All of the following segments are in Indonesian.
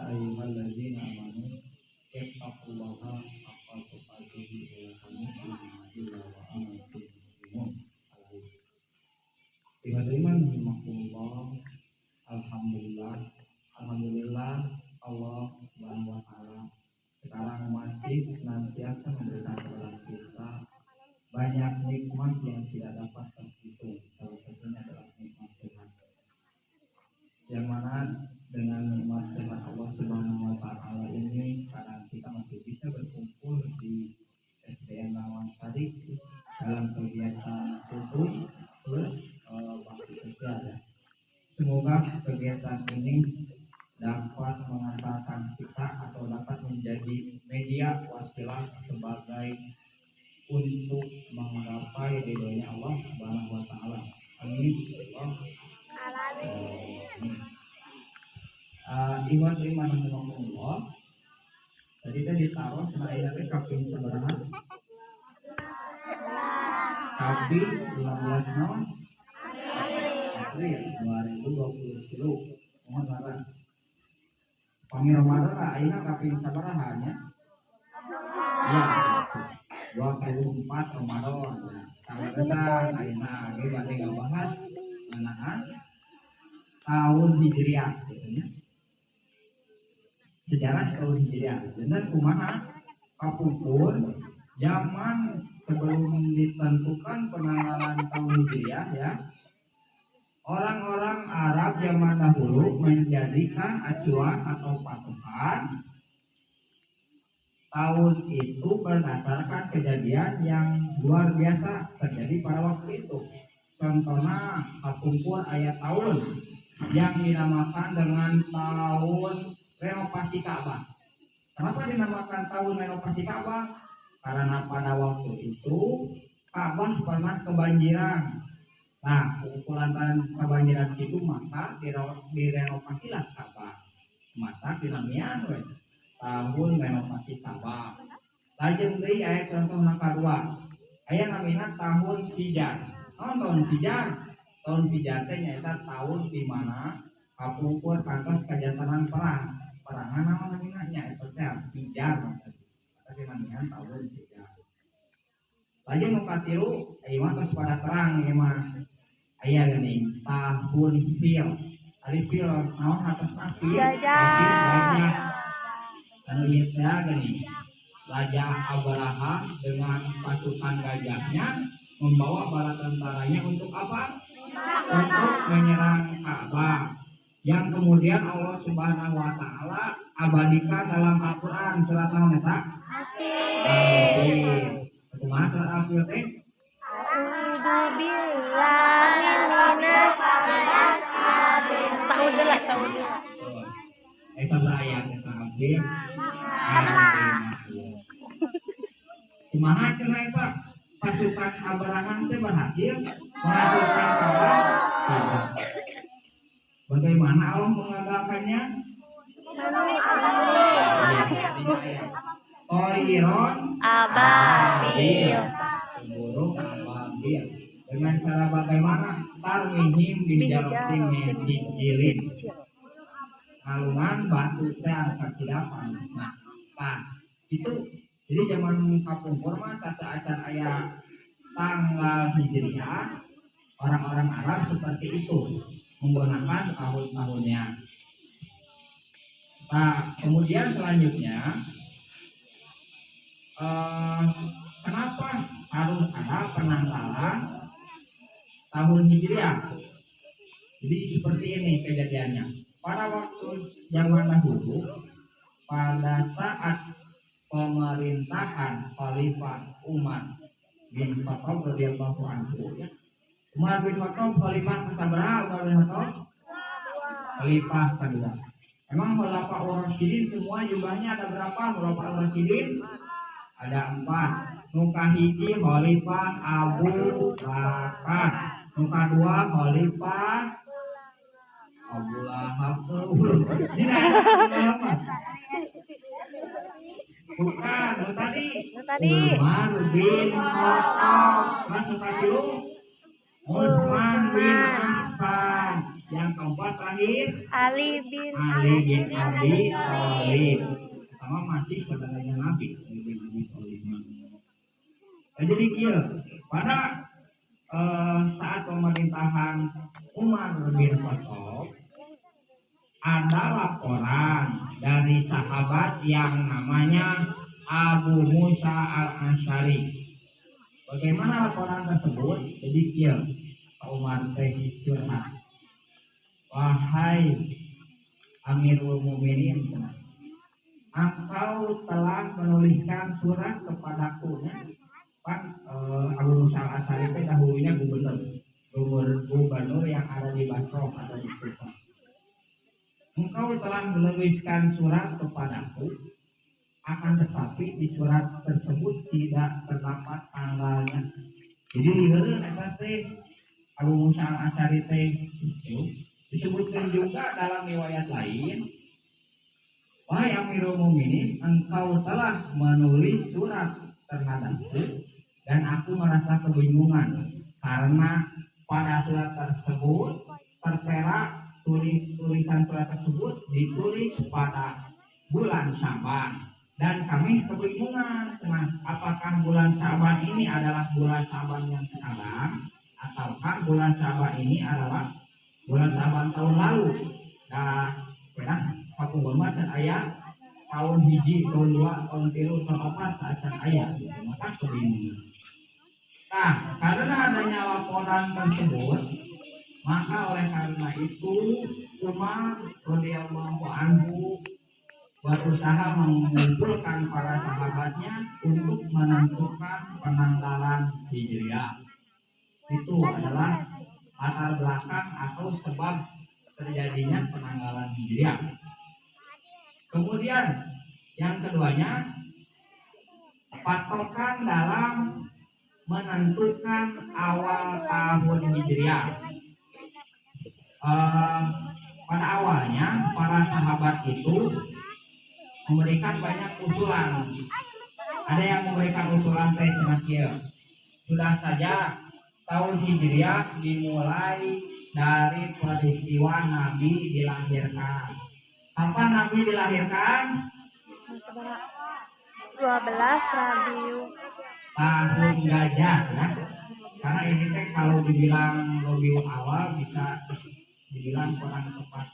ayyuhalladzina amanu ittaqullaha haqqa tuqatih wa la tamutunna illa wa antum muslimun. Teman-teman rahimakumullah, alhamdulillah Allah Subhanahu wa taala sekarang masih senantiasa memberikan kepada kita banyak nikmat yang tidak dapat terhitung. Salah satunya adalah nikmat sehat, yang mana dengan nikmat sehat Allah Subhanahu wa taala ini sekarang kita masih bisa berkumpul di SDN Lawang-Sari dalam kegiatan tutup bakti sosial ya. Semoga kegiatan ini dapat mengantarkan kita atau dapat menjadi media wasilah sebagai untuk menggapai ridhonya Allah Subhanahu wa taala. Amin. Iwan iman Allah. Tadi kita ditaruh sebenarnya kaping seberapa? Kaping 15 tahun. April 2020. Mohon maaf. Pami Ramadan ayeuna kaping sabaraha nya? Ya. 24 Ramadan. Sawadana ayeuna ge bade ngabahas nganaan tahun Hijriah gitu nya. Sejarah tahun Hijriah. Bener kumaha? Kapungkur zaman sebelum ditentukan penanggalan tahun Hijriah ya. Orang-orang Arab zaman dahulu menjadikan acuan atau patokan tahun itu berdasarkan kejadian yang luar biasa terjadi pada waktu itu. Contohnya kapungkur ayat tahun yang dinamakan dengan tahun renovasi Ka'bah. Kenapa dinamakan tahun renovasi Ka'bah? Karena pada waktu itu Ka'bah pernah kebanjiran. Nah, lantaran kebanjiran itu maka direnovasilah Ka'bah. Maka dinamian tahun renovasi Ka'bah. Lajeng deui aya contoh kadua. Aya namina tahun Hijrah. Tahun Hijrah. Tahun Hijrah teh nyaeta tahun di mana kapungkur kantos kajantanan perang. Perangan naon namina nyaeta teh Hijrah. Tapi namina tahun Hijrah. Lajeng nu katilu ieu mah tos pada terang ieu mah. Aya geuning tahun Fil. Ari Fil naon hatosna Fil? Gajah. Anu ieu teh geuning Raja Abraha dengan pasukan gajahnya membawa bala tentaranya untuk apa? Untuk menyerang Ka'bah. Yang kemudian Allah Subhanahu wa taala abadikan dalam Al-Qur'an surat naon eta? Al-Fil. Kumaha surat Al-Fil teh? Eta berayat eta Al-Fil. Kumaha cenah eta? Pasukan Abraham teh berhasil menghancurkan Ka'bah. Bagaimana Allah mengagakannya? Toiron ababil. Burung ababil. Dengan cara bagaimana? Tarmihim bijarotin min sijilin. Alungan batu teh angkat kidapan. Nah, itu jadi zaman kapungkur mah saat aya tanggal Hijriah, orang-orang Arab seperti itu menggunakan tahun-tahunnya. Nah, kemudian selanjutnya kenapa harus ada penanggalan tahun Hijriah? Jadi seperti ini kejadiannya. Pada waktu zaman dahulu, pada saat pemerintahan Khalifah Umar bin Khattab radhiyallahu anhu ya, Umar bin Khattab khalifah kesaberapa Umar bin Khattab? Khalifah kedua. Emang Khulafaur Rasyidin semua jumlahnya ada berapa? Khulafaur Rasyidin ada 4. Nuka hiji Khalifah Abu Bakar. Nuka 2 Khalifah Abu Lahab. Ini apa? Bukan, tadi. Umar bin Khattab. Mas nuka 3 Utsman bin Affan. Yang keempat terakhir Ali bin Abi Thalib. Sama masih saudaranya Nabi Ali bin Abi Thalib. Jadi kia pada saat pemerintahan Umar bin Khattab ada laporan dari sahabat yang namanya Abu Musa al-Asy'ari. Bagaimana laporan tersebut? Jadi kia Umar teh curhat. Wahai Amirul Mukminin, engkau telah menuliskan surat kepadaku. Pak Abu Musa al-Asy'ari itu dahulunya gubernur yang ada di Basrah atau di Kufah. Engkau telah menuliskan surat kepadaku, akan tetapi di surat tersebut tidak terdapat tanggalnya. Jadi Abu Musa al-Asy'ari itu disebutkan juga dalam riwayat lain, wahai Amirul Mukminin, engkau telah menulis surat terhadapku dan aku merasa kebingungan karena pada surat tersebut tertera tulisan surat tersebut ditulis pada bulan Syaban dan kami kebingungan, apakah bulan Syaban ini adalah bulan Syaban yang sekarang ataukah bulan Syaban ini adalah bulan Syaban tahun lalu. Nah, pernah aku bermata ayat tahun hiji, tahun 2, tahun 3, tahun 4 saat ayat. Maka kebingungan. Nah, karena adanya laporan tersebut, maka oleh karena itu Umar radhiyallahu anhu berusaha mengumpulkan para sahabatnya untuk menentukan penanggalan Hijriah. Itu adalah latar belakang atau sebab terjadinya penanggalan Hijriah. Kemudian yang keduanya, patokan dalam menentukan awal tahun Hijriah. Pada awalnya para sahabat itu memberikan banyak usulan. Ada yang memberikan usulan sudah saja tahun Hijriah dimulai dari peristiwa Nabi dilahirkan. Kapan Nabi dilahirkan? 12 Rabiul Tahun gajah, ya. Karena ini teh kalau dibilang Rabiul Awal bisa dibilang kurang tepat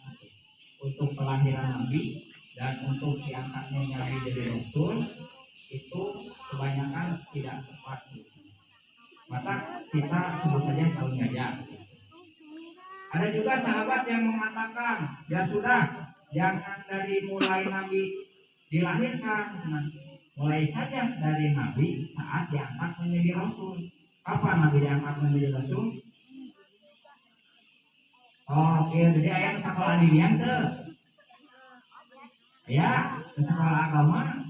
untuk kelahiran Nabi dan untuk diangkatnya Nabi jadi Rasul itu kebanyakan tidak tepat. Maka kita sebut saja tahun gajah. Ada juga sahabat yang mengatakan, ya sudah, jangan dari mulai Nabi dilahirkan, mulai saja dari Nabi saat diangkat menjadi Rasul. Kapan Nabi diangkat menjadi Rasul? Oke, jadi ayat sekolah dirian tuh. Ya, sekolah agama.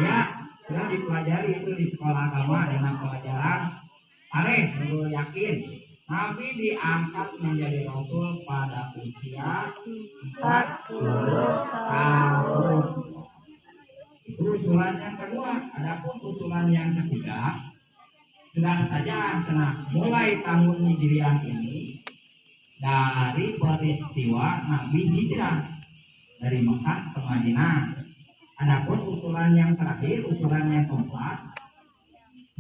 Ya, sudah dipelajari itu di sekolah agama dengan pelajaran. Perlu yakin Nabi diangkat menjadi Rasul pada usia 40 tahun. Itu usulan yang kedua. Adapun usulan yang ketiga, sudah saja mulai tahun Hijriah ini dari peristiwa Nabi hijrah dari Mekah ke Madinah. Adapun usulan yang terakhir, usulan yang keempat,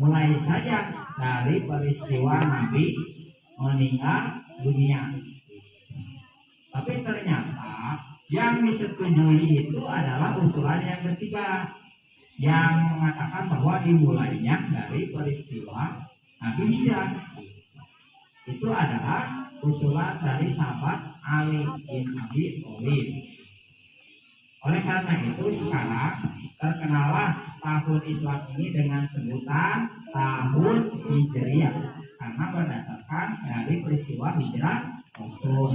mulai saja dari peristiwa Nabi meninggal dunia. Tapi ternyata yang disetujui itu adalah usulan yang ketiga, yang mengatakan bahwa dimulainya dari peristiwa Nabi hijrah. Itu adalah usulan dari sahabat Ali bin Abi Thalib. Oleh karena itu sekarang terkenallah tahun Islam ini dengan sebutan tahun Hijriah karena berdasarkan berdasarkan dari peristiwa hijrah Rasul.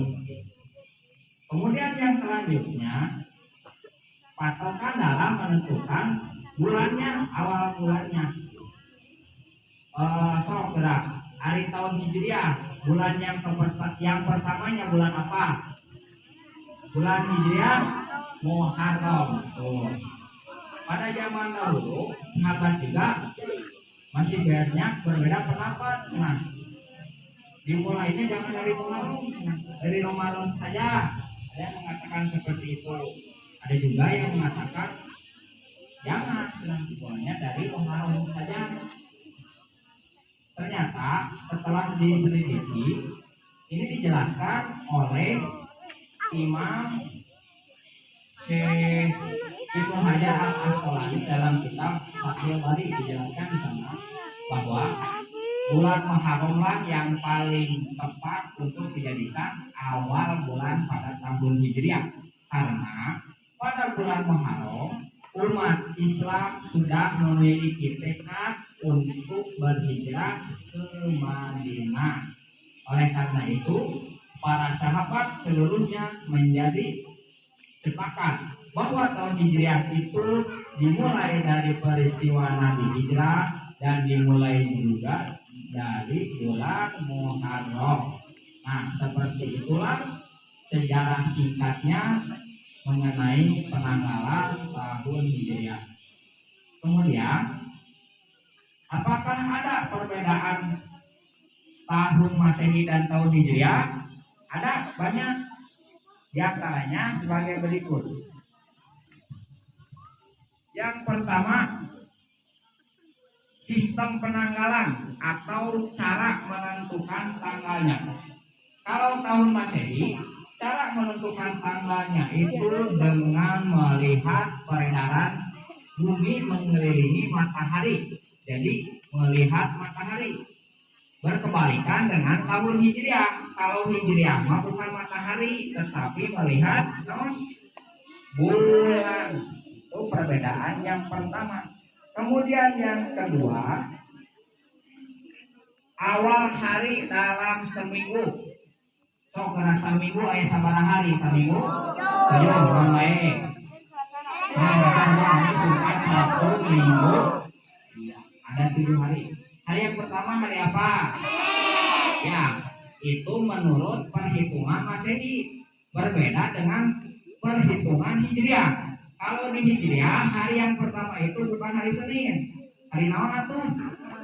Kemudian yang selanjutnya, patokan dalam menentukan bulannya, awal bulannya. Sok gerak hari tahun Hijriah, bulan yang pertamanya bulan apa? Bulan Hijriah Muharram. Pada zaman dahulu sahabat juga masih banyak berbeda pendapat. Nah, dimulainya jangan dari Muharram, dari Ramadan saja. Ada yang mengatakan seperti itu. Ada juga yang mengatakan jangan, dimulainya dari Muharram saja. Ternyata setelah diselidiki, ini dijelaskan oleh Imam Syekh Ibnu Hajar Al-Asqalani dalam kitab Fathul Bari. Dijelaskan di sana bahwa bulan Muharram yang paling tepat untuk dijadikan awal bulan pada tahun Hijriah, karena pada bulan Muharram umat Islam sudah memiliki tekad untuk berhijrah ke Madinah. Oleh karena itu, para sahabat seluruhnya menjadi sepakat bahwa tahun Hijriah itu dimulai dari peristiwa Nabi hijrah dan dimulai juga dari bulan Muharram. Nah, seperti itulah sejarah singkatnya mengenai penanggalan tahun Hijriah. Kemudian, apakah ada perbedaan tahun Masehi dan tahun Hijriah? Ada, banyak. Di antaranya sebagai berikut. Yang pertama, sistem penanggalan atau cara menentukan tanggalnya. Kalau tahun Masehi, cara menentukan tanggalnya itu dengan melihat peredaran bumi mengelilingi matahari. Jadi melihat matahari. Berkebalikan dengan tahun Hijriah. Kalau Hijriah mah bukan matahari, tetapi melihat bulan. Itu perbedaan yang pertama. Kemudian yang kedua, awal hari dalam seminggu. So, karena seminggu ayat sabaraha hari seminggu? Ayo, baik. Nah, ini bukan satu minggu. Ada 7 hari. Hari yang pertama hari apa? Ya, itu menurut perhitungan Masehi. Berbeda dengan perhitungan Hijriah. Kalau di Hijriah, hari yang pertama itu bukan hari Senin. Hari naon atuh?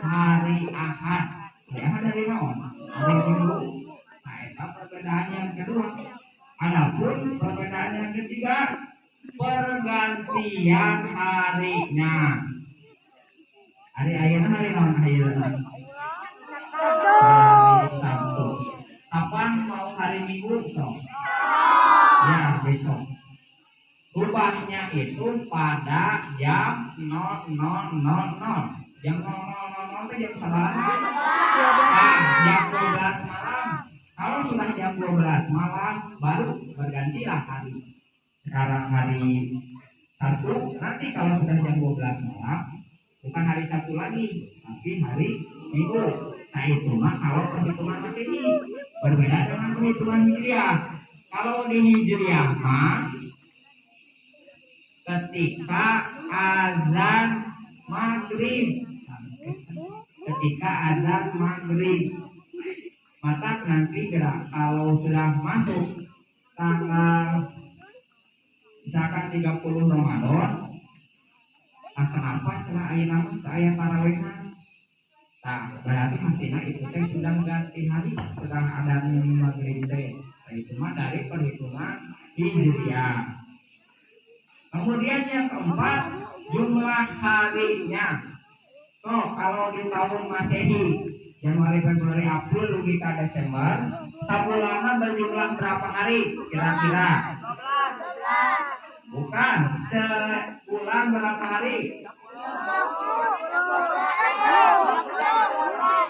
Hari Ahad. Hari Ahad hari naon? Hari Minggu. Nah, itu perbedaan yang kedua. Adapun perbedaan yang ketiga, pergantian harinya. Hari ayeuna hari naon ayeuna? Hari Sabtu. Kapan mau hari Minggu? So? Ya, besok. Rupanya itu pada jam 00.00. Jam 00.00 itu jam berapa? Jam 12 malam. Kalau sudah jam 12 malam baru bergantilah hari. Sekarang hari Sabtu, nanti kalau sudah jam 12 malam bukan hari Sabtu lagi, tapi hari Minggu. Nah, itu mah kalau perhitungan Masehi. Berbeda dengan perhitungan Hijriah. Kalau di Hijriah mah ketika azan maghrib, maka nanti kalau sudah masuk tanggal misalkan 30 Ramadan, akan apa setelah ayat tarawehan. Nah, berarti mestinya itu sudah ganti hari sedang ada maghrib teh. Itu mah dari perhitungan Hijriah. Kemudian yang keempat, jumlah harinya. So, kalau di tahun Masehi, Januari, Februari, April, hingga Desember, sabulanan berjumlah berapa hari? Kira-kira? Bukan, sebulan berapa hari?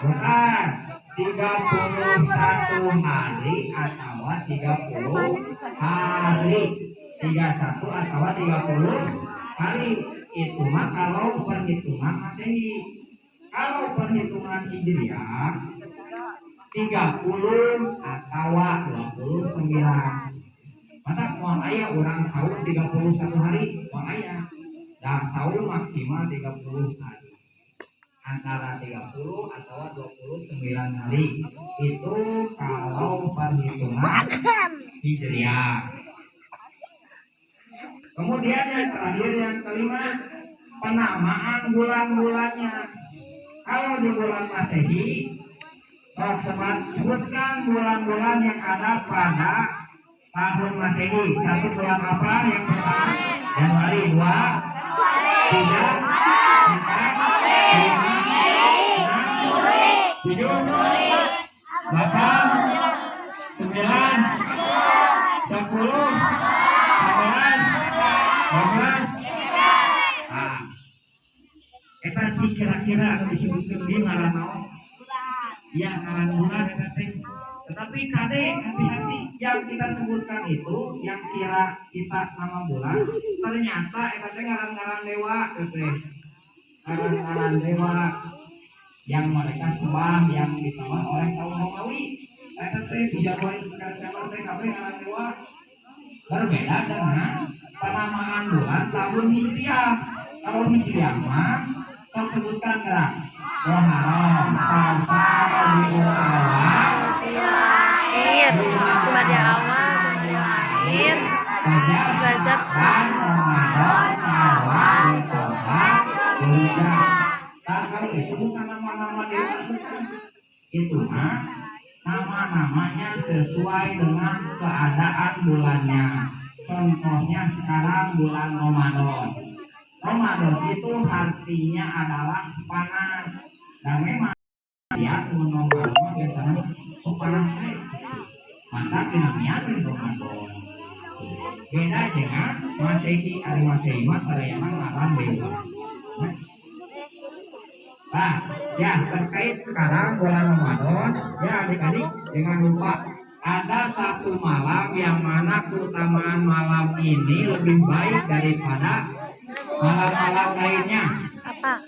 Bukan, 31 hari atau 30 hari. 31 atau 30 hari. Itu mah kalau perhitungan Masehi. Kalau perhitungan Hijriah 30 atau 29. Mata moal aya urang tahun 31 hari moal aya. Dan tahun maksimal 30 hari. Antara 30 atau 29 hari. Itu kalau perhitungan Hijriah. Kemudian yang terakhir yang kelima, penamaan bulan-bulannya. Kalau di bulan Masehi, sebutkan bulan-bulan yang ada pada tahun Masehi. Satu bulan apa yang pertama? Januari. 2, 3, 4, 5, 6, 7, 8, 9, 10, 11, 12. Nah, eta sih kira-kira anu disebutkeun di ngaran naon? Ya, ngaran bulan eta teh. Tetapi kade hati-hati yang kita sebutkan itu yang kira kita nama bulan ternyata eta teh ngaran-ngaran dewa teh. Ngaran-ngaran dewa yang mereka sembah yang disembah oleh kaum Romawi. Eta teh dijagoan sekarang zaman teh kabeh ngaran dewa. Berbeda dengan penamaan bulan tahun Hijriah. Tahun Hijriah mah tersebutkan gerak Muharram, Safar, Rabiul Awal, Akhir, Jumadil Awal, Akhir, Rajab, Sya'ban, Ramadan, Syawal, Dzulhijjah, Dzulhijjah. Kalau itu bukan nama-nama dewa, itu mah nama-namanya sesuai dengan keadaan bulannya. Contohnya sekarang bulan Ramadan. Ramadan itu artinya adalah panas. Dan memang dia menolong biasanya panas. Maka dinamanya Ramadan. Beda dengan Masehi, hari Masehi mah perayaan ngaran dewa. Nah, ya terkait sekarang bulan Ramadan, ya adik-adik jangan lupa ada satu malam yang mana keutamaan malam ini lebih baik daripada malam-malam lainnya. apa?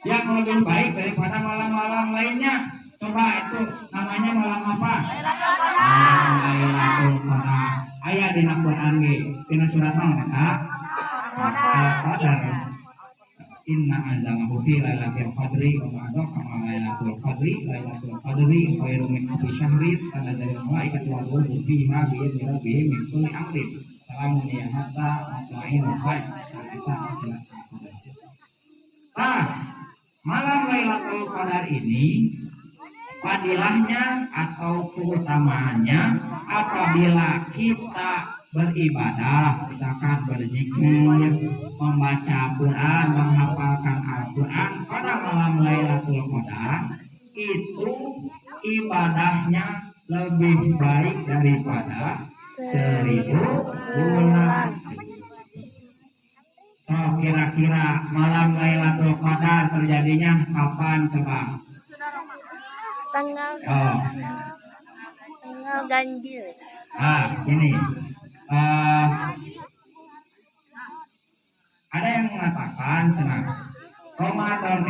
Yang lebih baik daripada malam-malam lainnya. Coba itu namanya malam apa? Malam Lailatul Qadar. Aya dina Quran ge, dina surat mana Kak? Qadar. Inna anzalnahu fi lailatul qadri wa ma adraka ma lailatul qadri. Lailatul qadri khairun min alfi syahrin. Tanazzalul malaikatu war ruhu fiha bi idzni rabbihim min kulli amrin. Salamun hiya hatta matla'il fajr. Malam Lailatul Qadar ini fadilahnya atau keutamaannya apabila kita beribadah, misalkan berzikir, membaca Quran, menghafalkan Al-Quran pada malam Lailatul Qadar, itu ibadahnya lebih baik daripada 1000 bulan. Oh, kira-kira malam Lailatul Qadar terjadinya kapan coba? Tanggal ganjil. Ini ada yang mengatakan tenang. Ramadan.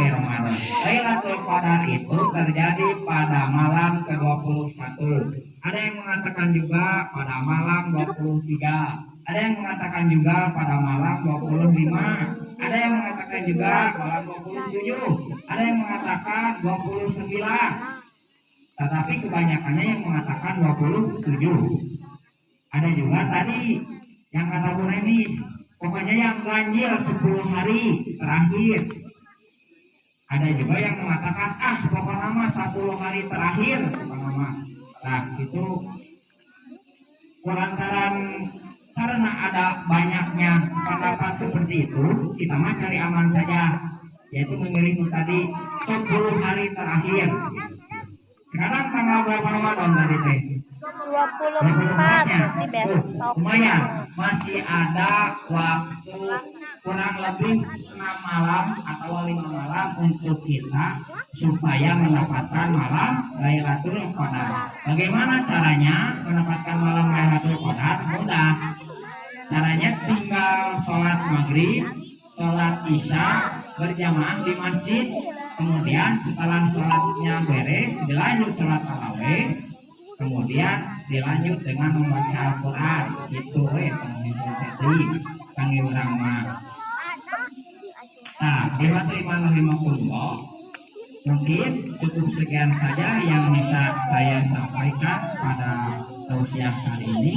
Lailatul Qadar itu terjadi pada malam ke-21. Ada yang mengatakan juga pada malam 23. Ada yang mengatakan juga pada malam 25. Ada yang mengatakan juga malam 27. Ada yang mengatakan 29. Tetapi kebanyakannya yang mengatakan 27. Ada juga tadi yang kata Bu Reni, pokoknya yang ganjil 10 hari terakhir. Ada juga yang mengatakan pokoknya nama 10 hari terakhir pokoknya. Nah itu kurantaran karena ada banyaknya pendapat seperti itu, kita mah cari aman saja, yaitu mengiring tadi 10 hari terakhir. Sekarang tanggal berapa Ramadan tadi teh? 24 di besok. Lumayan, masih ada waktu kurang lebih 6 malam atau 5 malam untuk kita supaya mendapatkan malam Lailatul Qadar. Bagaimana caranya mendapatkan malam Lailatul Qadar? Mudah. Caranya tinggal sholat maghrib, sholat isya, berjamaah di masjid. Kemudian setelah sholatnya beres, dilanjut sholat tarawih. Kemudian dilanjut dengan membaca Al-Quran. Itu kami urang mah. Nah, iman rahimahullah, mungkin cukup sekian saja yang bisa saya sampaikan pada tausiah kali ini.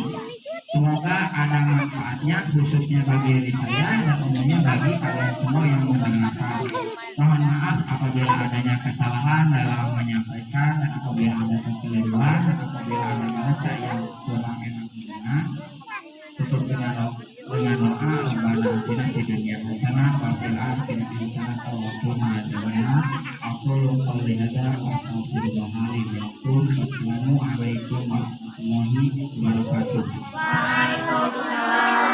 Semoga ada manfaatnya khususnya bagi diri saya dan umumnya bagi kalian semua yang mendengarkan. Mohon maaf apabila adanya kesalahan dalam menyampaikan dan apabila ada kekeliruan dan apabila ada bahasa yang kurang enak didengar. Tutup dengan doa Rabbana atina fid dunya hasanah wa fil akhirati hasanah wa qina adzabannar. Aqulu qawli hadza wa astaghfirullah li wa lakum. Assalamu alaikum warahmatullahi wabarakatuh. Waalaikumsalam.